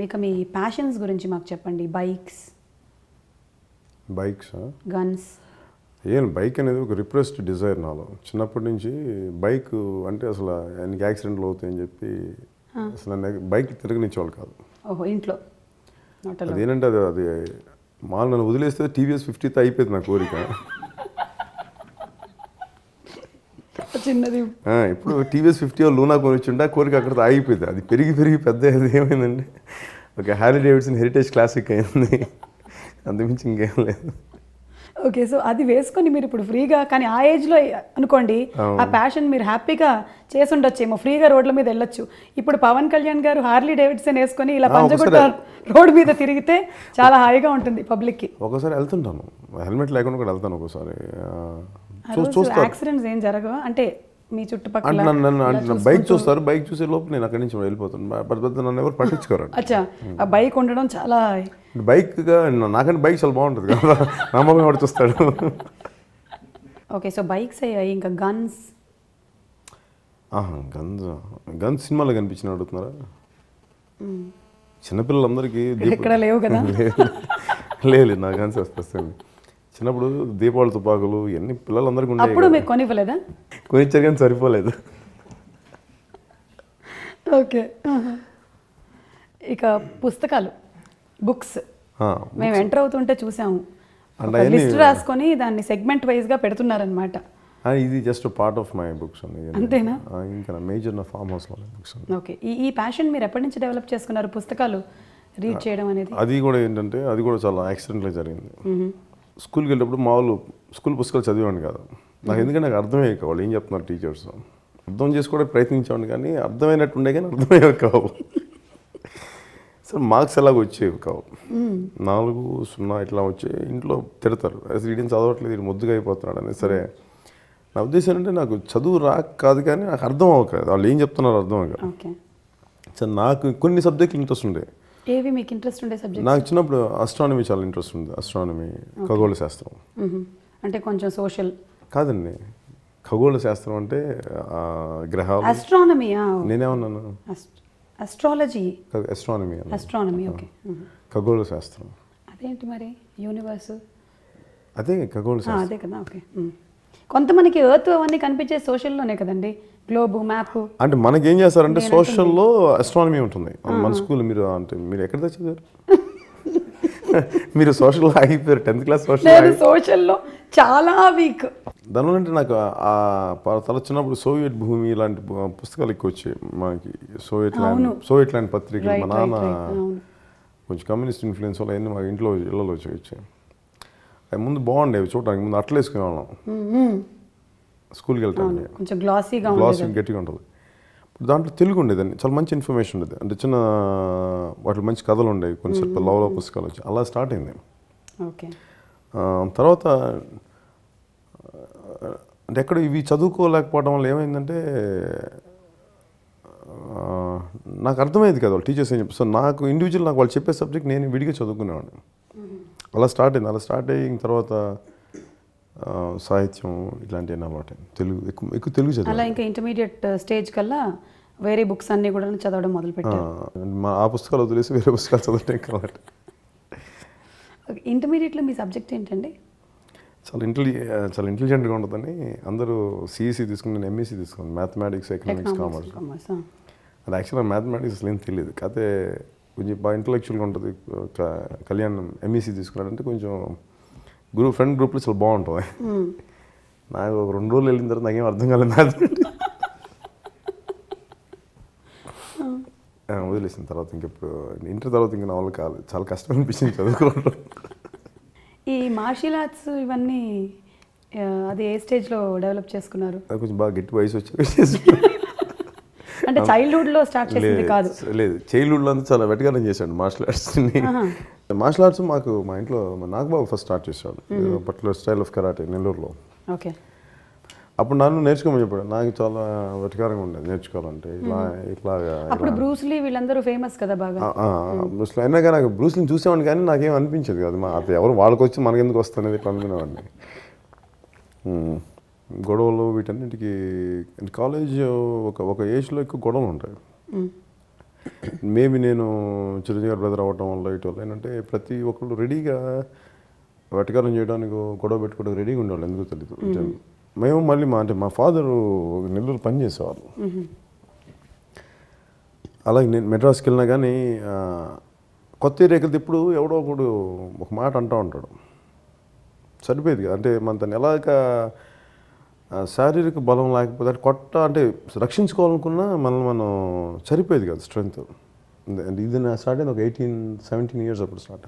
ఇక మీ ప్యాషన్స్ గురించి మాకు చెప్పండి. Bikes guns. ఏం బైక్ అనేది ఒక రిప్రెస్డ్ డిజైర్ నాలో. చిన్నప్పటి నుంచి బైక్ అంటే అసలు ఆయనకి యాక్సిడెంట్లు అవుతాయని చెప్పి అసలు నన్ను బైక్ తిరగనిచ్చేవాళ్ళు కాదు. ఓహో, ఇంట్లో అదేంటంటే అది మాల్ నన్ను వదిలేస్తే టీవీఎస్ 50తో అయిపోయింది నా కోరిక. చిన్నది ఇప్పుడు టీవీఎస్ 50 లూనా కొనిచ్చుంటే ఆ కోరిక అక్కడితో ఆగిపోయింది. అది పెరిగి పెద్ద ఏమైందండి, ఒక హ్యారీ డేవిడ్సన్ హెరిటేజ్ క్లాసిక్ అయింది, అంతమించి ఇంకేం లేదు. ఓకే, సో అది వేసుకొని మీరు ఇప్పుడు ఫ్రీగా, కానీ ఆ ఏజ్లో అనుకోండి ఆ ప్యాషన్ మీరు హ్యాపీగా చేసి ఉండొచ్చేమో, ఫ్రీగా రోడ్ల మీద వెళ్ళొచ్చు. ఇప్పుడు పవన్ కళ్యాణ్ గారు హార్లీ డేవిడ్సన్ వేసుకొని ఇలా పంచగుట్ట రోడ్ మీద తిరిగితే చాలా హాయిగా ఉంటుంది పబ్లిక్కి. ఒకసారి వెళ్తుంటాను, హెల్మెట్ లేకుండా కూడా వెళ్తాను. ఒకసారి యాక్సిడెంట్స్ ఏం జరగవా అంటే మీ చుట్టుపక్కల? నన్ను బైక్ చూస్తారు, బైక్ చూసే లోపు నేను అక్కడి నుంచి వెళ్ళిపోతాను. నన్ను ఎవరు పట్టించుకోరు. అచ్చా, ఆ బైక్ ఉండడం చాలా బైక్గా నాకంటే బైక్ చాలా బాగుంటుంది కదా, నమ్మకం ఎవరు చూస్తాడు. ఓకే, సో బైక్స్ అయ్యాయి, ఇంకా గన్స్. గన్స్ సినిమాలో కనిపించిన అడుగుతున్నారా? చిన్నపిల్లలందరికీ ఇక్కడ లేవు కదా? లేదు, నా గన్స్ వస్తుంది. చిన్నప్పుడు దీపావళి తుపాకులు ఇవన్నీ పిల్లలందరికీ ఉండేవి. అప్పుడు మీకు కొనివ్వలేదా? కొనిచ్చారు కానీ సరిపోలేదు. ఓకే, ఇక పుస్తకాలు, బుక్స్ మేము ఎంటర్ అవుతుంటే చూసాము, లిస్ట్ రాసుకొని దాన్ని సెగ్మెంట్ వైజ్గా పెడుతున్నారనమాట. ఇది just part of my books అండి. అంతేనా? ఇంకా మేజర్ నా ఫామ్ హౌస్లో బుక్స్. ఓకే, ఈ ప్యాషన్ మీరు ఎప్పటి నుంచి డెవలప్ చేసుకున్నారు, పుస్తకాలు రీడ్ చేయడం అనేది? అది కూడా ఏంటంటే అది కూడా చాలా యాక్సిడెంట్గా జరిగింది. స్కూల్కి వెళ్ళేటప్పుడు మామూలు స్కూల్ పుస్తకాలు చదివాను కాదు నాకు, ఎందుకంటే నాకు అర్థమయ్యే కావాలి ఏం చెప్తున్నారు టీచర్స్. అర్థం చేసుకోవడానికి ప్రయత్నించాను కానీ అర్థమైనట్టు ఉండే కానీ అర్థమయ్యేవి కావు. సో మార్క్స్ ఎలాగ వచ్చేవి కావు, 4-0 ఇట్లా వచ్చి ఇంట్లో తిడతారు, అసలు వీడిని చదవట్లేదు, వీడు ముద్దుగా అయిపోతున్నాడు అని. సరే, నా ఉద్దేశం ఏంటంటే నాకు చదువు రాక కాదు కానీ నాకు అర్థం అవ్వదు, వాళ్ళు ఏం చెప్తున్నారు అర్థం అవ్వక. సో నాకు కొన్ని సబ్జెక్టులు ఇంట్రెస్ట్ ఉండే. ఏవి మీకు ఇంట్రెస్ట్ ఉండే సబ్జెక్ట్? నాకు చిన్నప్పుడు ఆస్ట్రానమీ చాలా ఇంట్రెస్ట్ ఉంది. ఆస్ట్రానమీ, ఖగోళ శాస్త్రం. అంటే కొంచెం సోషల్ కాదండి, ఖగోళ శాస్త్రం అంటే గ్రహాలు. ఆస్ట్రానమీయా? నేనేమన్నాను? అస్ట్రాలజీ. ఆస్ట్రానమీ. Astronomy, okay. ఖగోళ శాస్త్రం అదేంటి మరి? యూనివర్స్ అదే ఖగోళ శాస్త్రం. అదే కదా, ఓకే. కొంతమందికి ఎర్త్ అవన్నీ కనిపించే సోషల్లోనే కదండి, గ్లోబ్ మ్యాప్. అంటే మనకి ఏం చేస్తారంటే సోషల్లో ఆస్ట్రానమీ ఉంటుంది మన స్కూల్. మీరు అంటే మీరు ఎక్కడ చదివారు? మీరు సోషల్ ఆగిపోయారు, 10th క్లాస్ సోషల్లో చాలా వీక్. దానివల్ల అంటే నాకు తల చిన్నప్పుడు సోవియట్ భూమి ఇలాంటి పుస్తకాలు ఎక్కువ వచ్చాయి మనకి. సోవియట్ ల్యాండ్ పత్రికలు. మా నాన్న కొంచెం కమ్యూనిస్ట్ ఇన్ఫ్లుయెన్స్ వల్ల అన్నీ మా ఇంట్లో ఇళ్ళలో వచ్చాయి. అవి ముందు బాగుండేవి చూడడానికి, ముందు అట్లా వేసుకునేవాళ్ళం స్కూల్కి వెళ్తాను, కొంచెం గ్లాసీగా గట్టిగా ఉంటుంది. దాంట్లో తెలుగు ఉండేదండి, చాలా మంచి ఇన్ఫర్మేషన్ ఉండేది. అంటే చిన్న వాటిలో మంచి కథలు ఉండేవి, కొన్ని లవ్ పుస్తకాలు వచ్చి అలా స్టార్ట్ అయింది. ఓకే, తర్వాత అంటే ఎక్కడ ఇవి చదువుకోలేకపోవడం వల్ల ఏమైందంటే నాకు అర్థమయ్యేది కదా వాళ్ళు టీచర్స్ ఏం చెప్పి. సో నాకు ఇండివిజువల్ నాకు వాళ్ళు చెప్పే సబ్జెక్ట్ నేను విడిగా చదువుకునేవాడిని. అలా స్టార్ట్ అయింది. అలా స్టార్ట్ అయిన తర్వాత సాహిత్యం ఇలాంటివి అలవాటు. తెలుగు ఎక్కువ తెలుగు చదివాను. అలా ఇంకా ఇంటర్మీడియట్ స్టేజ్ కల్లా వేరే బుక్స్ అన్నీ కూడా చదవడం మొదలుపెట్టాను. ఆ పుస్తకాలు వదిలేసి వేరే పుస్తకాలు చదవడం కాబట్టి. ఇంటర్మీడియట్లో మీ సబ్జెక్ట్ ఏంటండి? చాలా ఇంటెలిజెంట్గా ఉంటుందని అందరూ సిఈసి తీసుకుని, నేను ఎంఈసి తీసుకున్నాను, మ్యాథమెటిక్స్, ఎకనామిక్స్, కామర్స్. అది యాక్చువల్గా మ్యాథమెటిక్స్ అసలు ఏం తెలియదు, కాకపోతే కొంచెం బాగా ఇంటలెక్చువల్గా ఉంటుంది. కళ్యాణ్ ఎంఈసి తీసుకున్నాడంటే కొంచెం ఫ్రెండ్ గ్రూప్లో చాలా బాగుంటుంది. నాకు ఒక 2 రోజులు వెళ్ళిన తర్వాత నాకేం అర్థం కాలేదు మ్యాథమెటిక్స్. వదిలేసిన తర్వాత ఇంకెప్పుడు ఇంటర్ తర్వాత ఇంకా నా వల్ల కాలేదు, చాలా కష్టం అనిపించింది చదువుకోవడం. ఈ మార్షల్ ఆర్ట్స్ ఇవన్నీ అది ఏ స్టేజ్లో డెవలప్ చేసుకున్నారు? కొంచెం బాగా గట్టి వయసు వచ్చి. అంటే చైల్డ్హుడ్లో స్టార్ట్ చేసింది కాదు? లేదు, చైల్డ్హుడ్లో అంతా చాలా వెటగానే చేశాడు మార్షల్ ఆర్ట్స్ని. మార్షల్ ఆర్ట్స్ మా ఇంట్లో నాకు బాబు ఫస్ట్ స్టార్ట్ చేశాడు, పర్టికులర్ స్టైల్ ఆఫ్ కరాటే నెల్లూరులో. ఓకే, అప్పుడు నన్ను నేర్చుకోమని చెప్పాడు. నాకు చాలా వెటకారంగా ఉండేది నేర్చుకోవాలంటే. ఇట్లాగా అప్పుడు బ్రూస్లీ వీళ్ళందరూ ఫేమస్ కదా బాగా. బ్రూస్లీ అయినా కానీ నాకు బ్రూస్లీని చూసేవాడిని కానీ నాకేం అనిపించేది కాదు. అది ఎవరు వాళ్ళకి వచ్చి మనకెందుకు వస్తుంది ఇట్లా అనుకునేవాడిని. గొడవలు వీటన్నిటికీ కాలేజ్ ఒక ఏజ్లో ఎక్కువ గొడవలు ఉంటాయి. మేబీ నేను చిరంజీవి గారి బ్రదర్ అవ్వటం వల్ల ఇటు వల్ల ఏంటంటే ప్రతి ఒక్కళ్ళు రెడీగా వెటకారం చేయడానికి గొడవ పెట్టుకోవడానికి రెడీగా ఉండేవాళ్ళు, ఎందుకు తెలియదు. మేము మళ్ళీ మా ఫాదరు నెల్లూరు పని చేసేవాళ్ళు. అలాగే నేను మెడ్రాస్కి వెళ్ళినా కానీ కొత్త ఏరియాకి ఇప్పుడు ఎవడో ఒకడు ఒక మాట అంటూ ఉంటాడు, సరిపోయేది కదా. అంటే మన తను ఎలాగ శారీరక బలం లేకపోతే అంటే రక్షించుకోవాలనుకున్నా మనం సరిపోయేది కదా స్ట్రెంగ్త్. ఇది నా స్టార్ట్ అయింది ఒక 17 years అప్పుడు స్టార్ట్.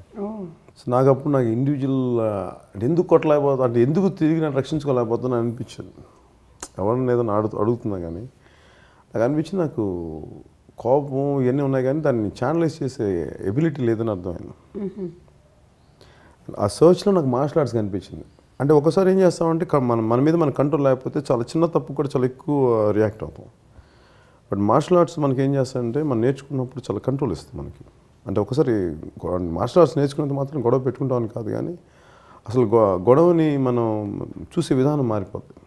సో నాకు ఇండివిజువల్ ఎందుకు కొట్టలేకపోతా, అంటే ఎందుకు తిరిగి నేను రక్షించుకోలేకపోతున్నా అనిపించింది. ఎవరిని ఏదైనా అడుగుతున్నా కానీ నాకు అనిపించింది, నాకు కోపం ఇవన్నీ ఉన్నాయి కానీ దాన్ని ఛానలైజ్ చేసే ఎబిలిటీ లేదని అర్థమైంది. ఆ సర్చ్లో నాకు మార్షల్ ఆర్ట్స్ కనిపించింది. అంటే ఒకసారి ఏం చేస్తామంటే మన మీద మన కంట్రోల్ లేకపోతే చాలా చిన్న తప్పు కూడా చాలా ఎక్కువ రియాక్ట్ అవుతాం. బట్ మార్షల్ ఆర్ట్స్ మనకి ఏం చేస్తాయంటే మనం నేర్చుకున్నప్పుడు చాలా కంట్రోల్ ఇస్తుంది మనకి. అంటే ఒకసారి మార్షల్ ఆర్ట్స్ నేర్చుకున్నంత మాత్రం గొడవ పెట్టుకుంటామని కాదు, కానీ అసలు గొడవని మనం చూసే విధానం మారిపోతుంది.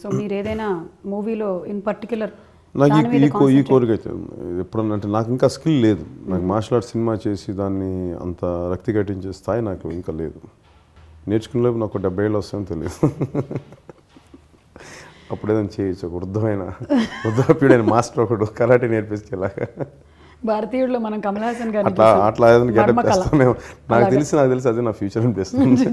సో మీరు ఏదైనా మూవీలో ఇన్ పర్టికులర్ నాకు ఈ కోరిక అయితే ఎప్పుడన్నా, అంటే నాకు ఇంకా స్కిల్ లేదు. నాకు మార్షల్ ఆర్ట్స్ సినిమా చేసి దాన్ని అంత రక్తి కట్టించే స్థాయి నాకు ఇంకా లేదు. నేర్చుకునేలోపు నాకు 70 ఏళ్ళు వస్తాయని తెలియదు. అప్పుడు ఏదైనా చేయొచ్చు, ఒక వృద్ధాప్యుడైన మాస్టర్ ఒకడు కరాటే నేర్పించేలాగా. భారతీయుల్లో మనం కమల్ హాసన్ గారు అట్లా ఏదైనా గెటప్ వేస్తానేమో. నాకు తెలిసి అదే నా ఫ్యూచర్ అనిపిస్తుంది.